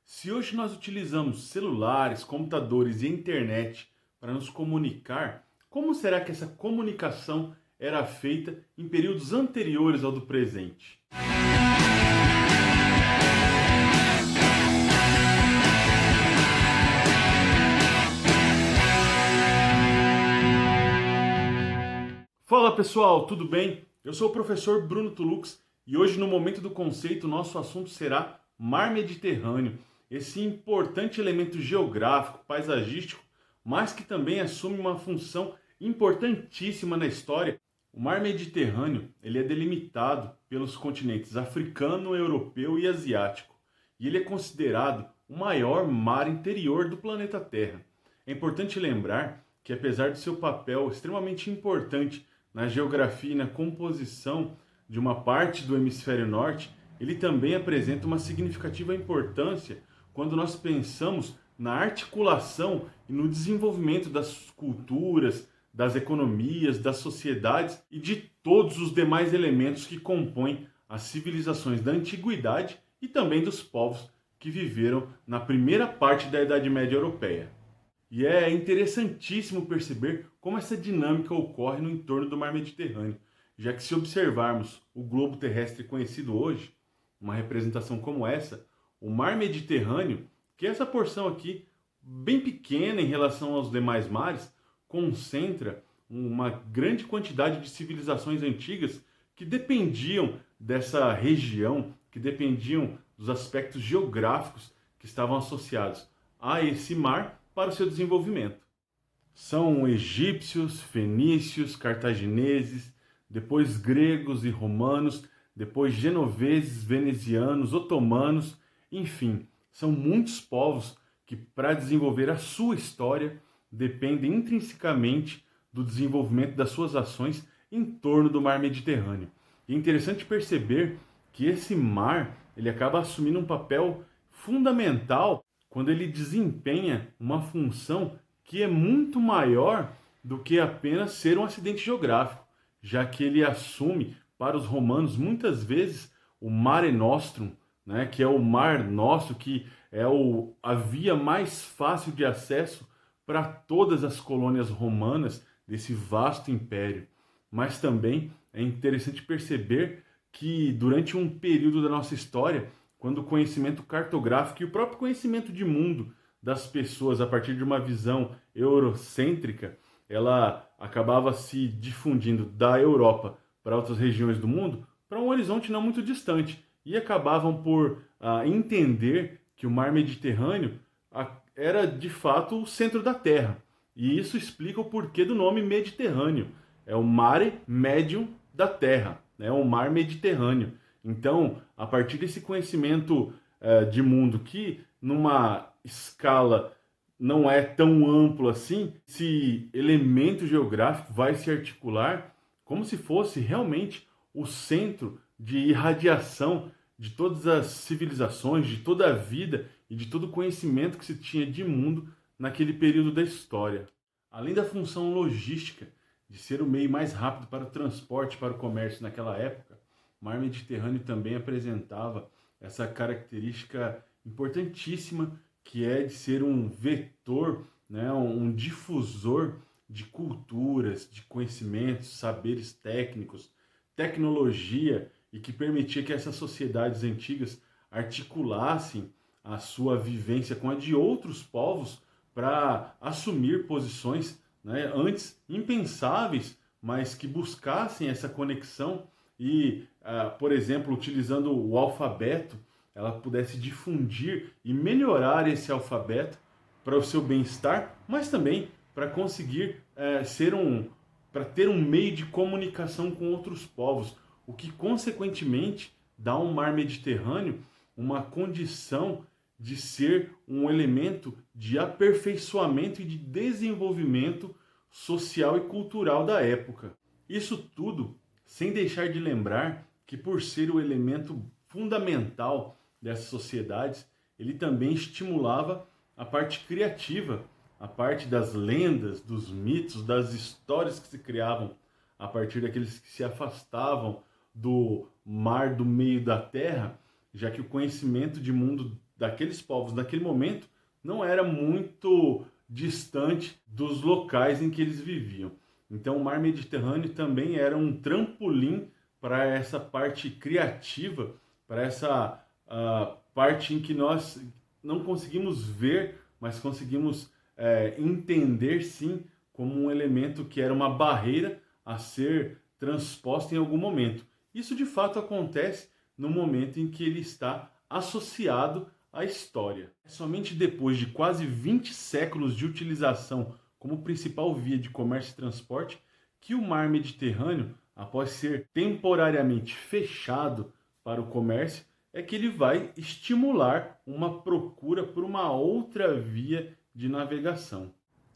Se hoje nós utilizamos celulares, computadores e internet para nos comunicar, como será que essa comunicação era feita em períodos anteriores ao do presente? Fala pessoal, tudo bem? Eu sou o professor Bruno Tulux e hoje no Momento do Conceito nosso assunto será Mar Mediterrâneo, esse importante elemento geográfico, paisagístico, mas que também assume uma função importantíssima na história. O Mar Mediterrâneo ele é delimitado pelos continentes africano, europeu e asiático, e ele é considerado o maior mar interior do planeta Terra. É importante lembrar que apesar de seu papel extremamente importante na geografia e na composição de uma parte do hemisfério norte, ele também apresenta uma significativa importância quando nós pensamos na articulação e no desenvolvimento das culturas, das economias, das sociedades e de todos os demais elementos que compõem as civilizações da antiguidade e também dos povos que viveram na primeira parte da Idade Média Europeia. E é interessantíssimo perceber como essa dinâmica ocorre no entorno do Mar Mediterrâneo, já que se observarmos o globo terrestre conhecido hoje, uma representação como essa, o Mar Mediterrâneo, que é essa porção aqui, bem pequena em relação aos demais mares, concentra uma grande quantidade de civilizações antigas que dependiam dessa região, que dependiam dos aspectos geográficos que estavam associados a esse mar para o seu desenvolvimento. São egípcios, fenícios, cartagineses, depois gregos e romanos, depois genoveses, venezianos, otomanos, enfim, são muitos povos que, para desenvolver a sua história, dependem intrinsecamente do desenvolvimento das suas ações em torno do mar Mediterrâneo. E é interessante perceber que esse mar ele acaba assumindo um papel fundamental quando ele desempenha uma função que é muito maior do que apenas ser um acidente geográfico, já que ele assume para os romanos muitas vezes o Mare Nostrum, né, que é o mar nosso, que é a via mais fácil de acesso para todas as colônias romanas desse vasto império. Mas também é interessante perceber que durante um período da nossa história, quando o conhecimento cartográfico e o próprio conhecimento de mundo das pessoas a partir de uma visão eurocêntrica, ela acabava se difundindo da Europa para outras regiões do mundo, para um horizonte não muito distante, e acabavam por entender que o mar Mediterrâneo era de fato o centro da Terra. E isso explica o porquê do nome Mediterrâneo. É o mare medium da Terra, né? O mar Mediterrâneo. Então, a partir desse conhecimento de mundo que, numa escala não é tão amplo assim, esse elemento geográfico vai se articular como se fosse realmente o centro de irradiação de todas as civilizações, de toda a vida e de todo o conhecimento que se tinha de mundo naquele período da história. Além da função logística de ser o meio mais rápido para o transporte, para o comércio naquela época, o mar Mediterrâneo também apresentava essa característica importantíssima que é de ser um vetor, né, um difusor de culturas, de conhecimentos, saberes técnicos, tecnologia e que permitia que essas sociedades antigas articulassem a sua vivência com a de outros povos para assumir posições, né, antes impensáveis, mas que buscassem essa conexão e, por exemplo, utilizando o alfabeto, ela pudesse difundir e melhorar esse alfabeto para o seu bem-estar, mas também para conseguir para ter um meio de comunicação com outros povos, o que consequentemente dá ao mar Mediterrâneo uma condição de ser um elemento de aperfeiçoamento e de desenvolvimento social e cultural da época. Isso tudo sem deixar de lembrar que, por ser o elemento fundamental dessas sociedades, ele também estimulava a parte criativa, a parte das lendas, dos mitos, das histórias que se criavam a partir daqueles que se afastavam do mar do meio da terra, já que o conhecimento de mundo daqueles povos naquele momento não era muito distante dos locais em que eles viviam. Então o mar Mediterrâneo também era um trampolim para essa parte criativa, para essa parte em que nós não conseguimos ver, mas conseguimos entender sim como um elemento que era uma barreira a ser transposta em algum momento. Isso de fato acontece no momento em que ele está associado à história. É somente depois de quase 20 séculos de utilização como principal via de comércio e transporte que o mar Mediterrâneo, após ser temporariamente fechado para o comércio, é que ele vai estimular uma procura por uma outra via de navegação.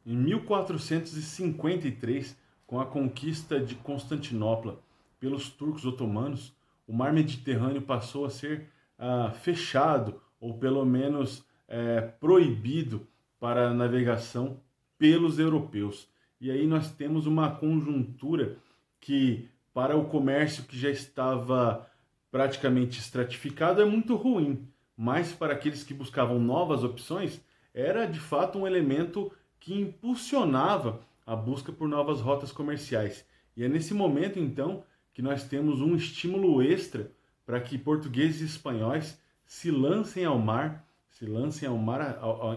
Em 1453, com a conquista de Constantinopla pelos turcos otomanos, o mar Mediterrâneo passou a ser fechado, ou pelo menos proibido para a navegação pelos europeus. E aí nós temos uma conjuntura que, para o comércio que já estava praticamente estratificado, é muito ruim, mas para aqueles que buscavam novas opções, era de fato um elemento que impulsionava a busca por novas rotas comerciais. E é nesse momento, então, que nós temos um estímulo extra para que portugueses e espanhóis se lancem ao mar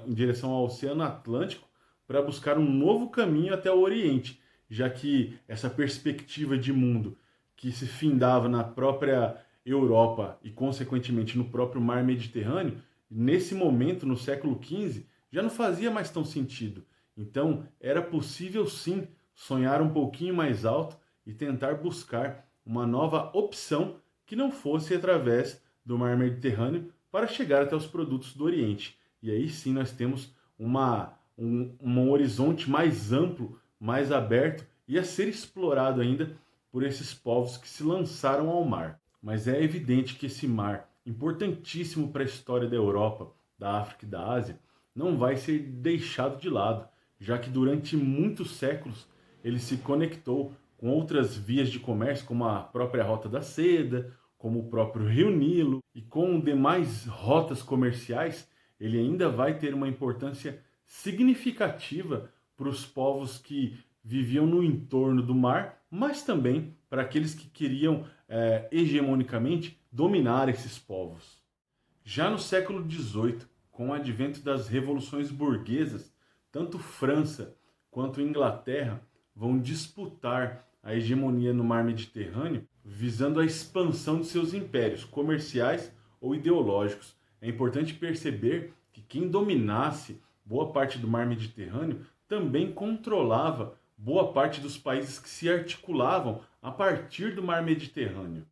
em direção ao Oceano Atlântico para buscar um novo caminho até o Oriente, já que essa perspectiva de mundo que se findava na própria Europa e, consequentemente, no próprio mar Mediterrâneo, nesse momento, no século XV, já não fazia mais tão sentido. Então, era possível sim sonhar um pouquinho mais alto e tentar buscar uma nova opção que não fosse através do mar Mediterrâneo para chegar até os produtos do Oriente. E aí sim nós temos um horizonte mais amplo, mais aberto e a ser explorado ainda por esses povos que se lançaram ao mar. Mas é evidente que esse mar, importantíssimo para a história da Europa, da África e da Ásia, não vai ser deixado de lado, já que durante muitos séculos ele se conectou com outras vias de comércio, como a própria Rota da Seda, como o próprio Rio Nilo, e com demais rotas comerciais, ele ainda vai ter uma importância significativa para os povos que viviam no entorno do mar, mas também para aqueles que queriam hegemonicamente dominar esses povos. Já no século XVIII, com o advento das revoluções burguesas, tanto França quanto Inglaterra vão disputar a hegemonia no mar Mediterrâneo, visando a expansão de seus impérios comerciais ou ideológicos. É importante perceber que quem dominasse boa parte do mar Mediterrâneo também controlava boa parte dos países que se articulavam a partir do mar Mediterrâneo.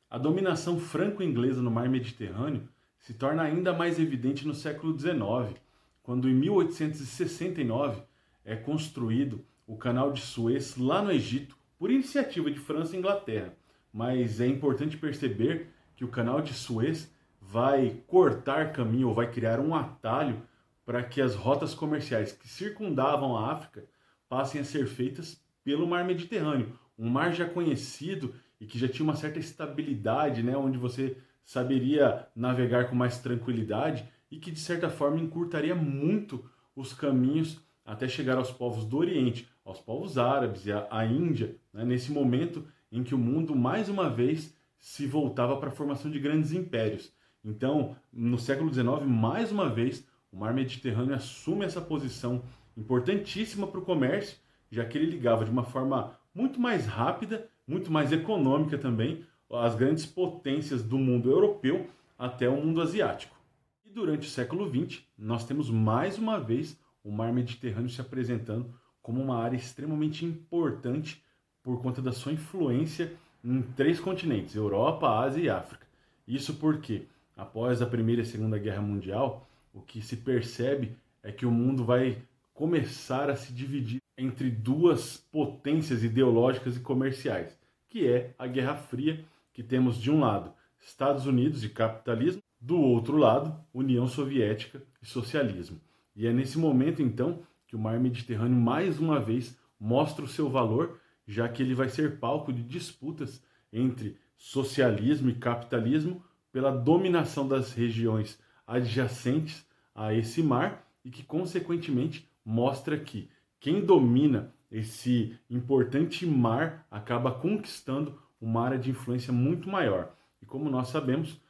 A dominação franco-inglesa no mar Mediterrâneo se torna ainda mais evidente no século XIX, quando em 1869 é construído o Canal de Suez lá no Egito, por iniciativa de França e Inglaterra. Mas é importante perceber que o Canal de Suez vai cortar caminho, ou vai criar um atalho para que as rotas comerciais que circundavam a África passem a ser feitas pelo mar Mediterrâneo, um mar já conhecido e que já tinha uma certa estabilidade, né, onde você saberia navegar com mais tranquilidade e que de certa forma encurtaria muito os caminhos até chegar aos povos do Oriente, aos povos árabes e à Índia, né, nesse momento em que o mundo mais uma vez se voltava para a formação de grandes impérios. Então, no século XIX, mais uma vez, o mar Mediterrâneo assume essa posição importantíssima para o comércio, já que ele ligava de uma forma muito mais rápida, muito mais econômica também, as grandes potências do mundo europeu até o mundo asiático. E durante o século XX, nós temos mais uma vez o mar Mediterrâneo se apresentando como uma área extremamente importante por conta da sua influência em 3 continentes, Europa, Ásia e África. Isso porque, após a Primeira e a Segunda Guerra Mundial, o que se percebe é que o mundo vai começar a se dividir entre 2 potências ideológicas e comerciais, que é a Guerra Fria, que temos de um lado Estados Unidos e capitalismo, do outro lado União Soviética e socialismo. E é nesse momento então que o mar Mediterrâneo mais uma vez mostra o seu valor, já que ele vai ser palco de disputas entre socialismo e capitalismo pela dominação das regiões adjacentes a esse mar e que, consequentemente, mostra que quem domina esse importante mar acaba conquistando uma área de influência muito maior. E como nós sabemos,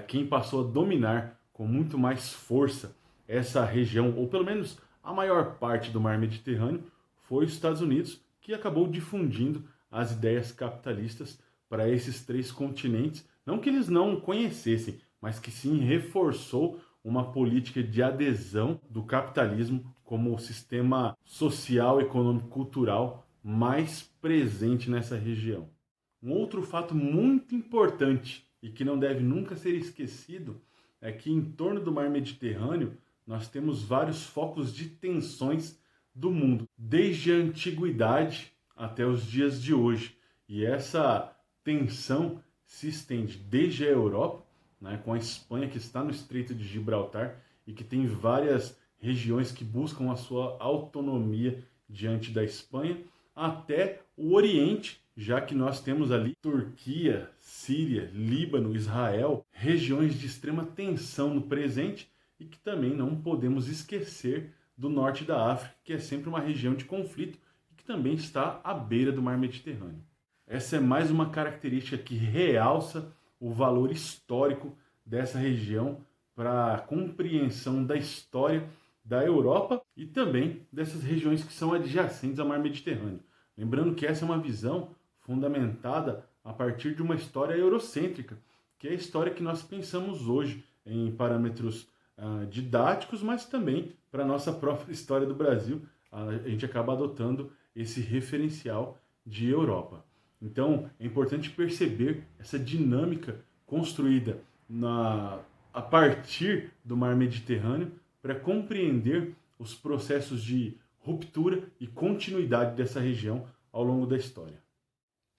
quem passou a dominar com muito mais força essa região, ou pelo menos a maior parte do mar Mediterrâneo, foi os Estados Unidos, que acabou difundindo as ideias capitalistas para esses 3 continentes. Não que eles não conhecessem, mas que sim reforçou uma política de adesão do capitalismo como o sistema social, econômico, cultural mais presente nessa região. Um outro fato muito importante e que não deve nunca ser esquecido é que em torno do mar Mediterrâneo nós temos vários focos de tensões do mundo, desde a antiguidade até os dias de hoje. E essa tensão se estende desde a Europa, né, com a Espanha, que está no Estreito de Gibraltar e que tem várias regiões que buscam a sua autonomia diante da Espanha, até o Oriente, já que nós temos ali Turquia, Síria, Líbano, Israel, regiões de extrema tensão no presente e que também não podemos esquecer do norte da África, que é sempre uma região de conflito e que também está à beira do mar Mediterrâneo. Essa é mais uma característica que realça o valor histórico dessa região para a compreensão da história da Europa e também dessas regiões que são adjacentes ao mar Mediterrâneo. Lembrando que essa é uma visão fundamentada a partir de uma história eurocêntrica, que é a história que nós pensamos hoje em parâmetros didáticos, mas também para a nossa própria história do Brasil, a gente acaba adotando esse referencial de Europa. Então, é importante perceber essa dinâmica construída a partir do mar Mediterrâneo para compreender os processos de ruptura e continuidade dessa região ao longo da história.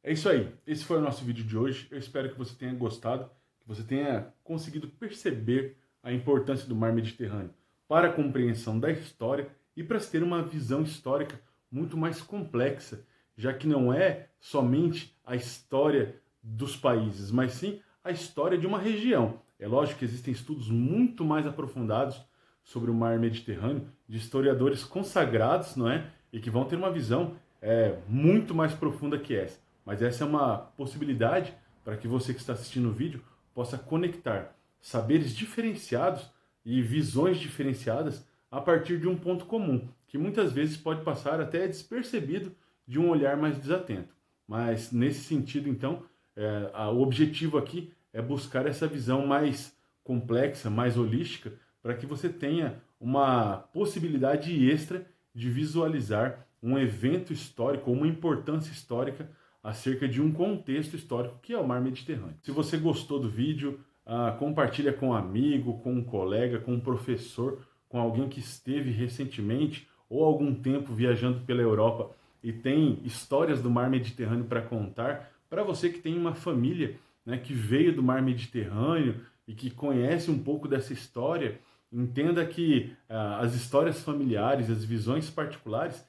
É isso aí, esse foi o nosso vídeo de hoje. Eu espero que você tenha gostado, que você tenha conseguido perceber a importância do mar Mediterrâneo para a compreensão da história e para se ter uma visão histórica muito mais complexa, já que não é somente a história dos países, mas sim a história de uma região. É lógico que existem estudos muito mais aprofundados sobre o mar Mediterrâneo, de historiadores consagrados, não é? E que vão ter uma visão muito mais profunda que essa. Mas essa é uma possibilidade para que você que está assistindo o vídeo possa conectar saberes diferenciados e visões diferenciadas a partir de um ponto comum, que muitas vezes pode passar até despercebido de um olhar mais desatento. Mas nesse sentido, então, o objetivo aqui é buscar essa visão mais complexa, mais holística, para que você tenha uma possibilidade extra de visualizar um evento histórico, uma importância histórica acerca de um contexto histórico que é o mar Mediterrâneo. Se você gostou do vídeo, compartilha com um amigo, com um colega, com um professor, com alguém que esteve recentemente ou algum tempo viajando pela Europa e tem histórias do mar Mediterrâneo para contar, para você que tem uma família, né, que veio do mar Mediterrâneo e que conhece um pouco dessa história. Entenda que as histórias familiares, as visões particulares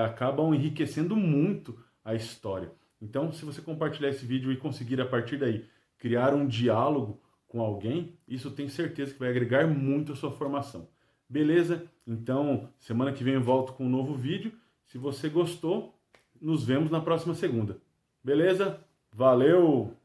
acabam enriquecendo muito a história. Então, se você compartilhar esse vídeo e conseguir, a partir daí, criar um diálogo com alguém, isso tenho certeza que vai agregar muito a sua formação. Beleza? Então, semana que vem eu volto com um novo vídeo. Se você gostou, nos vemos na próxima segunda. Beleza? Valeu!